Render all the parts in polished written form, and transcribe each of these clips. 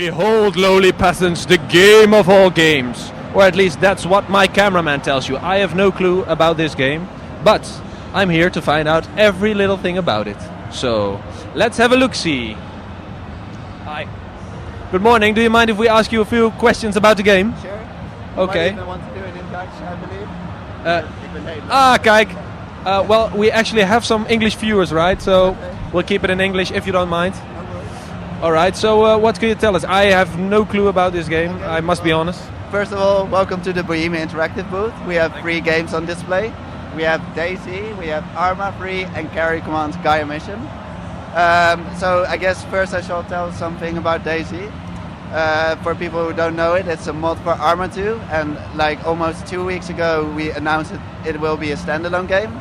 Behold, lowly peasants, the game of all games. Or at least that's what my cameraman tells you. I have no clue about this game, but I'm here to find out every little thing about it. So, let's have a look-see. Hi. Good morning. Do you mind if we ask you a few questions about the game? Sure. Okay. You might even want to do it in Dutch, I believe. Kijk. Well, we actually have some English viewers, right? So we'll keep it in English if you don't mind. Alright, so what can you tell us? I have no clue about this game, I must be honest. First of all, welcome to the Bohemia Interactive booth. We have 3 games on display. We have Dayz, we have Arma3 and Carry Command Gaia Mission. So I guess first I shall tell something about Dayz. For people who don't know it, it's a mod for Arma2, and like almost 2 weeks ago we announced it will be a standalone game.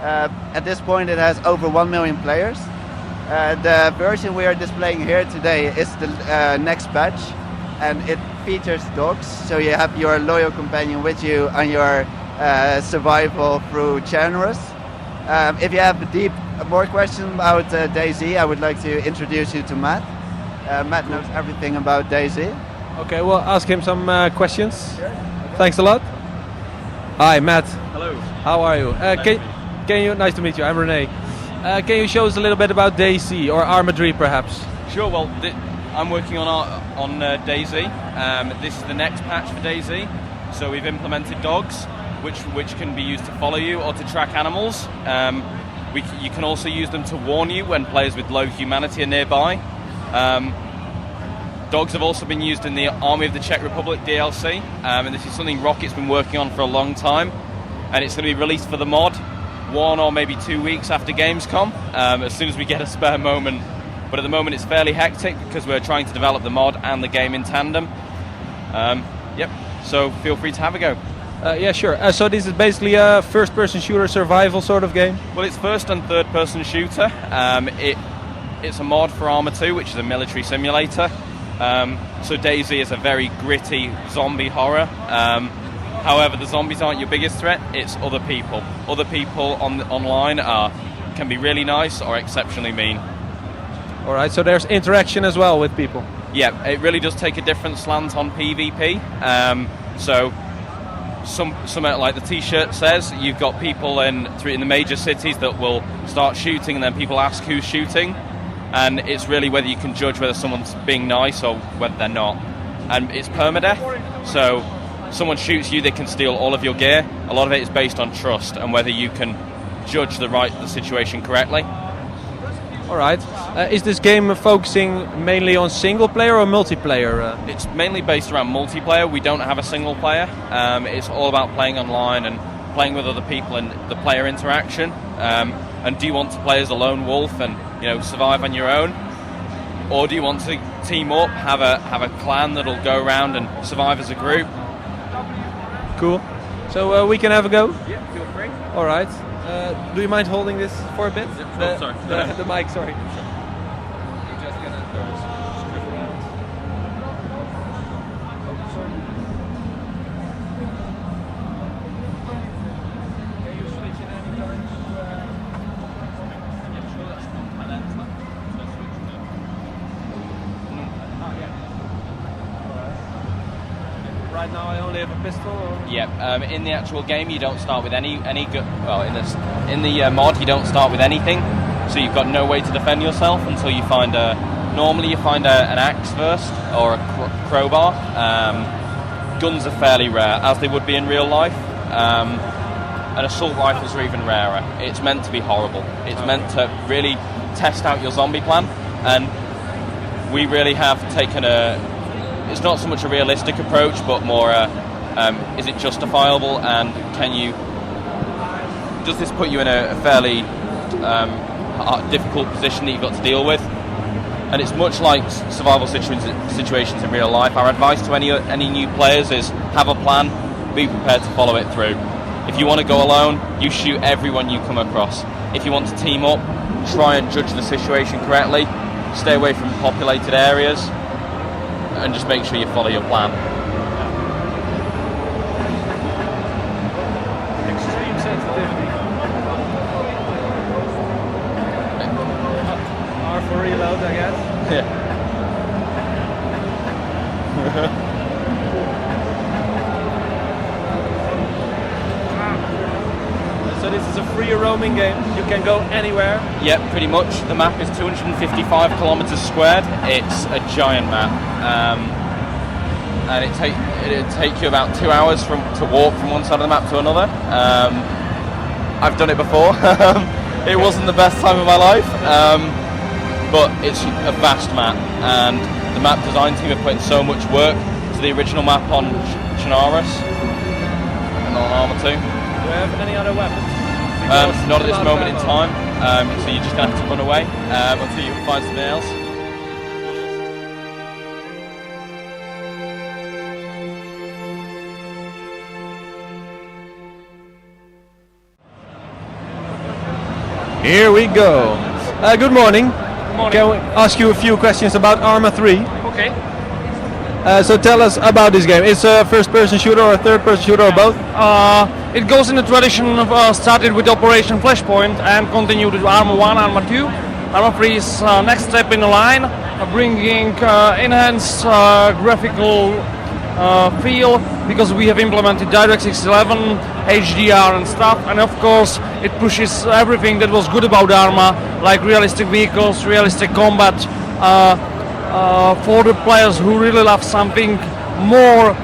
At this point it has over 1 million players. The version we are displaying here today is the next batch, and it features dogs, so you have your loyal companion with you on your survival through genres. If you have more questions about Dayz, I would like to introduce you to Matt. Matt knows everything about Dayz. Okay, we'll ask him some questions. Sure. Okay. Thanks a lot. Hi, Matt. Hello. How are you? Can you? Nice to meet you. I'm Renee. Can you show us a little bit about Dayz or Arma3 perhaps? Sure. Well, I'm working on Dayz. This is the next patch for Dayz. So we've implemented dogs, which can be used to follow you or to track animals. You can also use them to warn you when players with low humanity are nearby. Dogs have also been used in the Army of the Czech Republic DLC, and this is something Rocket's been working on for a long time, and it's going to be released for the mod 1 or maybe 2 weeks after Gamescom, as soon as we get a spare moment. But at the moment it's fairly hectic because we're trying to develop the mod and the game in tandem. Yep, so feel free to have a go. Yeah, sure. So this is basically a first-person shooter survival sort of game? Well, it's first and third-person shooter. It's a mod for Arma3, which is a military simulator. So Dayz is a very gritty zombie horror. However, the zombies aren't your biggest threat, it's other people. Other people online can be really nice or exceptionally mean. Alright, so there's interaction as well with people? Yeah, it really does take a different slant on PvP. So, somewhere like the t-shirt says, you've got people in the major cities that will start shooting, and then people ask who's shooting. And it's really whether you can judge whether someone's being nice or whether they're not. And it's permadeath, so someone shoots you, they can steal all of your gear. A lot of it is based on trust and whether you can judge the situation correctly. Alright. Is this game focusing mainly on single player or multiplayer? It's mainly based around multiplayer. We don't have a single player. It's all about playing online and playing with other people and the player interaction. And do you want to play as a lone wolf and survive on your own, or do you want to team up, have a clan that'll go around and survive as a group? Cool. So we can have a go? Yeah, feel free. All right. Do you mind holding this for a bit? Sorry. The mic, sorry. Right now I only have a pistol? Or? Yeah, in the actual game you don't start with any good. Well, in the mod you don't start with anything, so you've got no way to defend yourself until you find normally you find an axe first or a crowbar. Guns are fairly rare, as they would be in real life, and assault rifles are even rarer. It's meant to be horrible. It's meant to really test out your zombie plan, and we really have taken it's not so much a realistic approach, but more is it justifiable, and does this put you in a fairly difficult position that you've got to deal with? And it's much like survival situations in real life. Our advice to any new players is have a plan, be prepared to follow it through. If you want to go alone, you shoot everyone you come across. If you want to team up, try and judge the situation correctly, stay away from populated areas, and just make sure you follow your plan. Extreme sensitivity. R for reload, I guess. Yeah. So this is a free roaming game. You can go anywhere. Yep, pretty much. The map is 255 kilometers squared. It's a giant map, and it'd take you about 2 hours to walk from one side of the map to another. I've done it before. It wasn't the best time of my life, but it's a vast map, and the map design team have put in so much work to the original map on Chernarus and on Arma 2. Do you have any other weapons? Not at this moment in time, so you're just going to have to run away until you find something else. Here we go. Good morning. Good morning. Can we ask you a few questions about Arma 3? Okay. So tell us about this game. It's a first-person shooter or a third-person shooter or both? It goes in the tradition of started with Operation Flashpoint and continued with Arma 1, Arma 2. Arma 3 is next step in the line, bringing enhanced graphical feel, because we have implemented DirectX 11, HDR and stuff, and of course it pushes everything that was good about Arma, like realistic vehicles, realistic combat, for the players who really love something more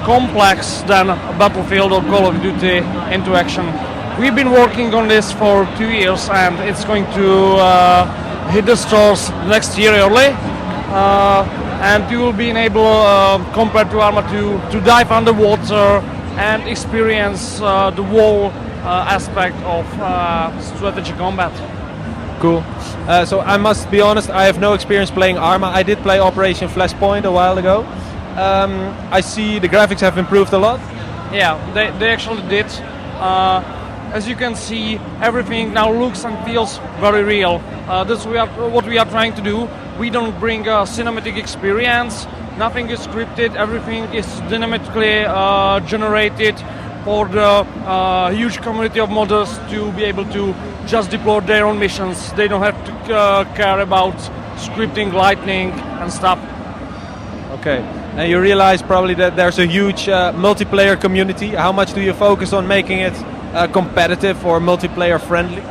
complex than Battlefield or Call of Duty interaction. We've been working on this for 2 years, and it's going to hit the stores next year early. And you will be able, compared to Arma 2, to dive underwater and experience the whole aspect of strategy combat. Cool. So I must be honest, I have no experience playing Arma. I did play Operation Flashpoint a while ago. I see the graphics have improved a lot. Yeah, they actually did. As you can see, everything now looks and feels very real. That's what we are trying to do. We don't bring a cinematic experience. Nothing is scripted. Everything is dynamically generated for the huge community of modders to be able to just deploy their own missions. They don't have to care about scripting, lightning, and stuff. Okay. And you realize probably that there's a huge multiplayer community. How much do you focus on making it competitive or multiplayer friendly?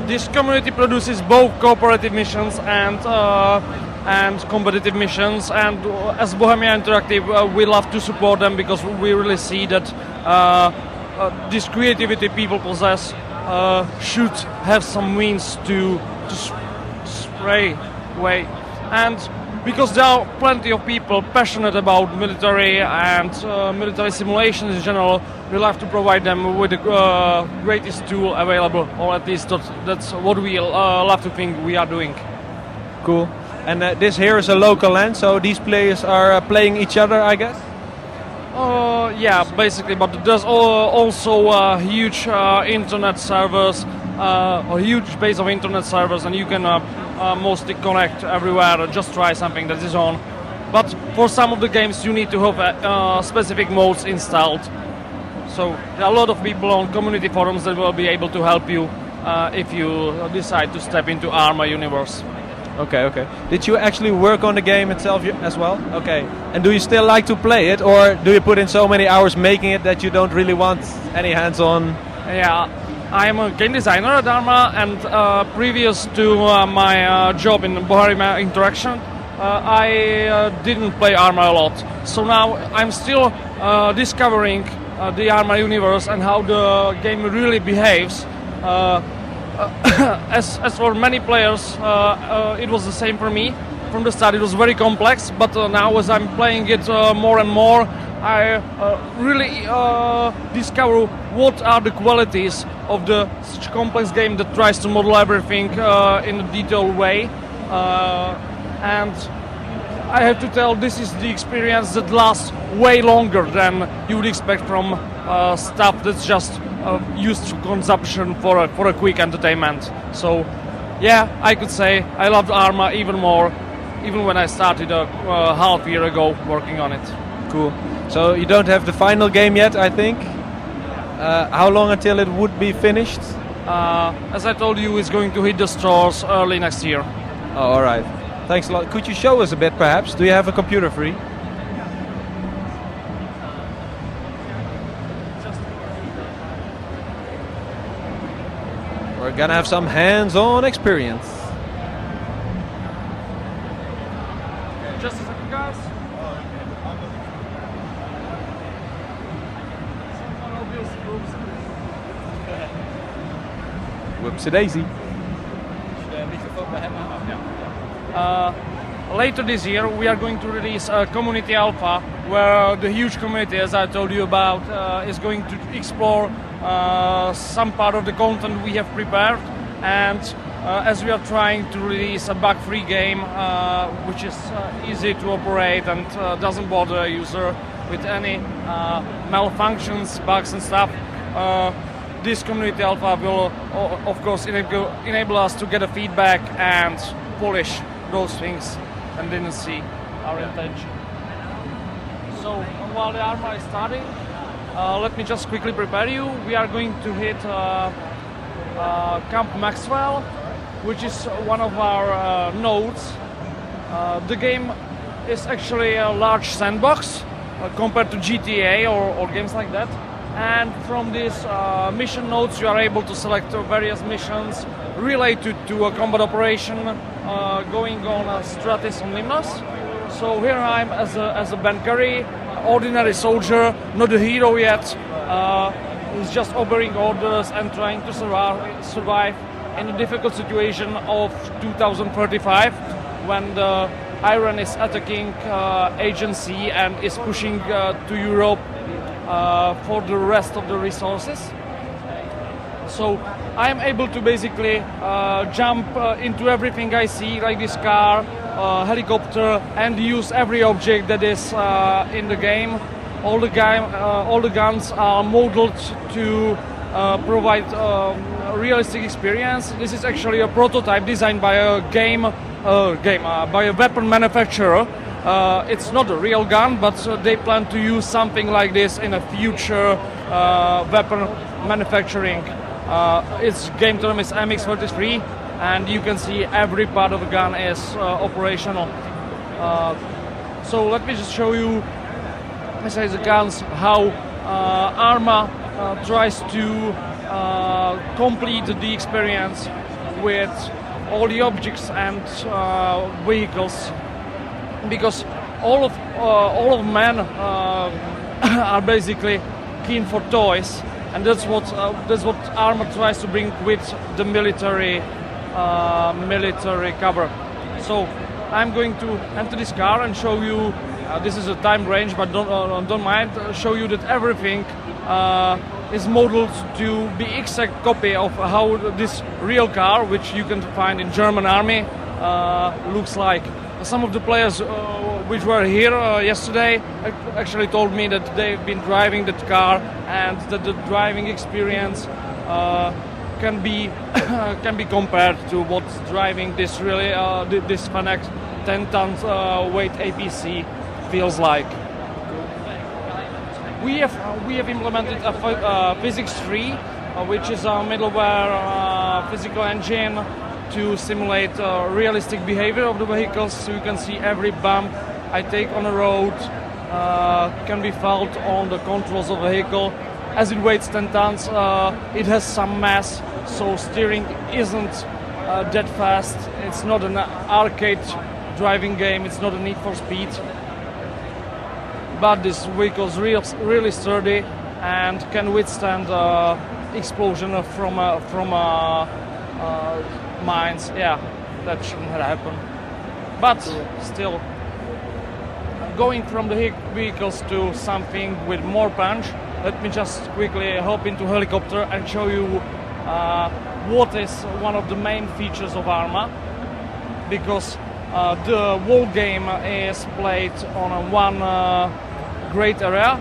This community produces both cooperative missions and competitive missions, and as Bohemia Interactive we love to support them, because we really see that this creativity people possess should have some means to spray away. And because there are plenty of people passionate about military and military simulations in general, we'll have to provide them with the greatest tool available, or at least that's what we love to think we are doing. Cool. And this here is a local LAN, so these players are playing each other, I guess? Yeah, basically, but there's also huge internet servers, a huge base of internet servers, and you can mostly connect everywhere, just try something that is on. But for some of the games you need to have specific modes installed. So there are a lot of people on community forums that will be able to help you if you decide to step into Arma universe. Okay, okay. Did you actually work on the game itself as well? Okay. And do you still like to play it, or do you put in so many hours making it that you don't really want any hands-on? Yeah, I'm a game designer at Arma, and previous to my job in Bohemia Interaction, I didn't play Arma a lot. So now I'm still discovering the Arma universe and how the game really behaves. As for many players, it was the same for me. From the start it was very complex, but now as I'm playing it more and more, I really discover what are the qualities of such a complex game that tries to model everything in a detailed way. And I have to tell, this is the experience that lasts way longer than you would expect from stuff that's just used for consumption for a quick entertainment. So yeah, I could say I loved Arma even more, even when I started half a year ago working on it. Cool. So you don't have the final game yet, I think. How long until it would be finished? As I told you, it's going to hit the stores early next year. Oh, all right. Thanks a lot. Could you show us a bit, perhaps? Do you have a computer free? We're gonna have some hands-on experience. Just a second, guys. Whoopsie daisy. Later this year, we are going to release a community alpha where the huge community, as I told you about, is going to explore some part of the content we have prepared. And as we are trying to release a bug-free game, which is easy to operate and doesn't bother a user with any malfunctions, bugs and stuff, this community alpha will, of course, enable us to get a feedback and polish those things and didn't see our intention. So while the Arma is starting, let me just quickly prepare you. We are going to hit Camp Maxwell, which is one of our nodes. The game is actually a large sandbox compared to GTA or games like that. And from these mission nodes, you are able to select various missions related to a combat operation going on Stratis on Limnos. So here I am as a Ben Curry, ordinary soldier, not a hero yet. He's just obeying orders and trying to survive in a difficult situation of 2035 when the Iran is attacking agency and is pushing to Europe for the rest of the resources. So I am able to basically jump into everything I see, like this car, helicopter, and use every object that is in the game. All the guns are modeled to provide a realistic experience. This is actually a prototype designed by a by a weapon manufacturer. It's not a real gun, but they plan to use something like this in a future weapon manufacturing. Its game term is MX33, and you can see every part of the gun is operational. So let me just show you, besides the guns, how Arma tries to complete the experience with all the objects and vehicles, because all of men are basically keen for toys, and that's what Arma tries to bring with the military cover. So I'm going to enter this car and show you. This is a time range, but don't mind. Show you that everything is modeled to be exact copy of how this real car, which you can find in German army, looks like. Some of the players which were here yesterday actually told me that they've been driving that car and that the driving experience can be compared to what's driving this really this Fanax 10 tons weight APC feels like. We have implemented a Physics 3, which is a middleware physical engine to simulate realistic behavior of the vehicles. So you can see every bump I take on the road can be felt on the controls of the vehicle. As it weighs 10 tons, it has some mass, so steering isn't that fast. It's not an arcade driving game, it's not a Need for Speed. But this vehicle is really sturdy and can withstand explosion from mines. Yeah, that shouldn't happen. But still, going from the vehicles to something with more punch, let me just quickly hop into helicopter and show you what is one of the main features of Arma, because the whole game is played on one great area.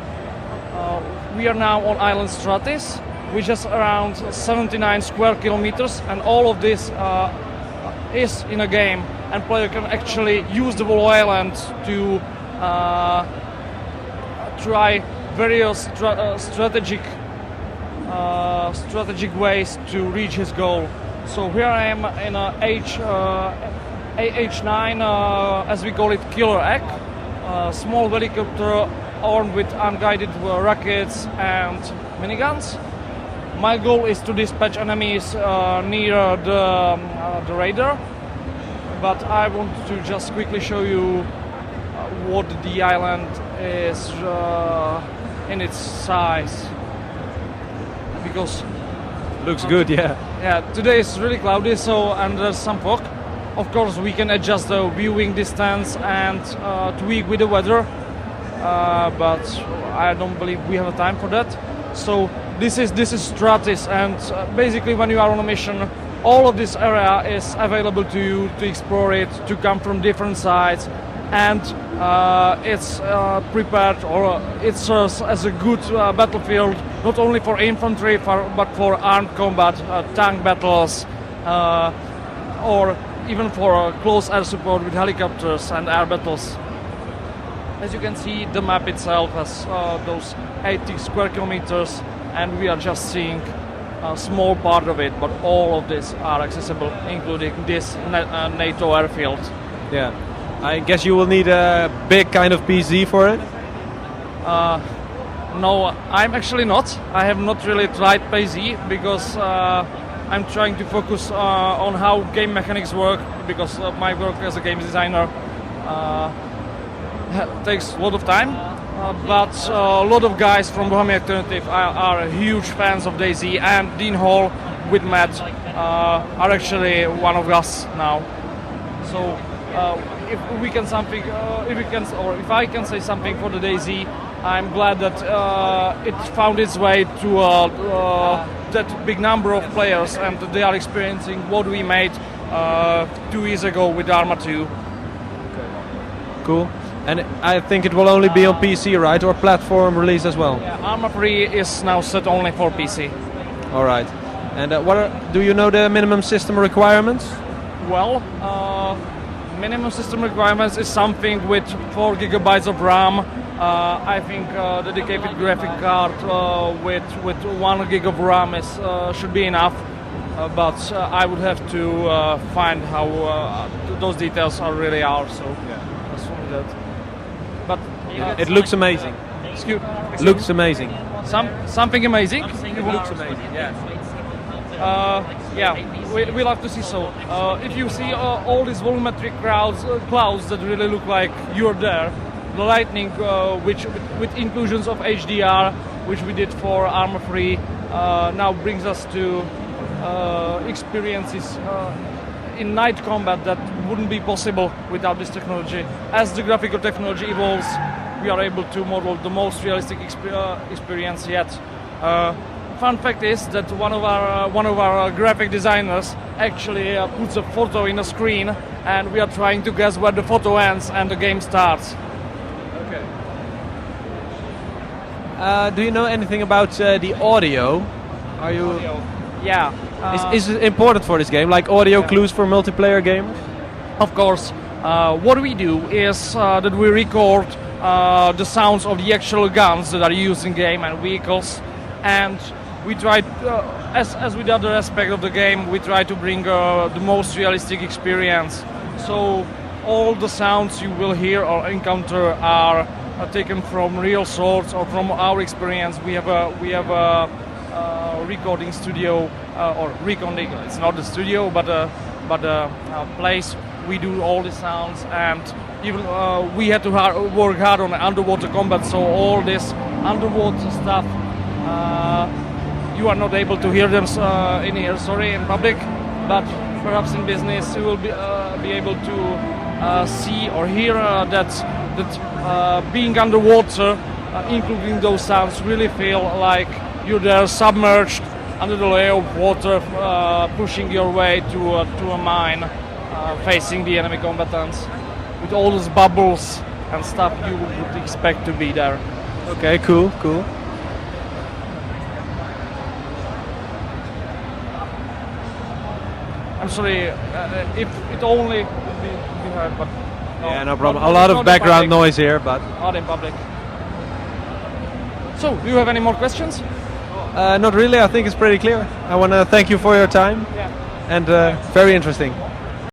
We are now on island Stratis, which is around 79 square kilometers, and all of this is in a game, and player can actually use the whole island to try various strategic ways to reach his goal. So here I am in a AH-9, as we call it, Killer Egg, small helicopter armed with unguided rockets and miniguns. My goal is to dispatch enemies near the radar, but I want to just quickly show you what the island is in its size. Because Looks good, yeah. yeah, today is really cloudy, so and there's some fog. Of course, we can adjust the viewing distance and tweak with the weather, but I don't believe we have time for that. So this is Stratis, and basically when you are on a mission, all of this area is available to you to explore it, to come from different sides, and it's prepared, or it serves as a good battlefield, not only for infantry but for armed combat, tank battles, or even for close air support with helicopters and air battles. As you can see, the map itself has those 80 square kilometers, and we are just seeing a small part of it, but all of this are accessible, including this NATO airfield. Yeah. I guess you will need a big kind of PC for it. No, I'm actually not. I have not really tried PC because I'm trying to focus on how game mechanics work, because my work as a game designer takes a lot of time. But a lot of guys from Bohemian Alternative are huge fans of Dayz, and Dean Hall with Matt are actually one of us now. So if I can say something for the Dayz, I'm glad that it found its way to that big number of players, and they are experiencing what we made 2 years ago with Arma3. Cool. And I think it will only be on PC, right? Or platform release as well? Yeah, Arma3 is now set only for PC. All right. And do you know the minimum system requirements? Well, minimum system requirements is something with 4 gigabytes of RAM. I think dedicated graphic card with 1 gig of RAM should be enough. But I would have to find how those details really are. So that's only that. But It looks amazing. Looks amazing. Something amazing. It looks amazing. Yeah. Yeah, we love to see so. If you see all these volumetric clouds that really look like you're there, the lightning, which with inclusions of HDR, which we did for Arma3, now brings us to experiences in night combat that wouldn't be possible without this technology. As the graphical technology evolves, we are able to model the most realistic experience yet. Fun fact is that one of our graphic designers actually puts a photo in a screen, and we are trying to guess where the photo ends and the game starts. Okay. Do you know anything about the audio? Are you? Audio. Yeah. Is it important for this game, like audio clues for multiplayer gamers? Of course. What we do is that we record the sounds of the actual guns that are used in game and vehicles, and we try, as with other aspects of the game, we try to bring the most realistic experience. So all the sounds you will hear or encounter are taken from real source or from our experience. We have a recording studio, or recording. It's not a studio, but a place. We do all the sounds, and even we had to work hard on underwater combat. So all this underwater stuff, you are not able to hear them in here. Sorry, in public, but perhaps in business you will be able to see or hear that being underwater, including those sounds, really feel like you're there submerged under the layer of water, pushing your way to a mine, facing the enemy combatants, with all those bubbles and stuff you would expect to be there. Okay, cool. I'm sorry, if it only would be heard, but Yeah, no problem. A lot of background noise here, but not in public. So, do you have any more questions? not really. I think it's pretty clear. I want to thank you for your time, Yeah. and very interesting.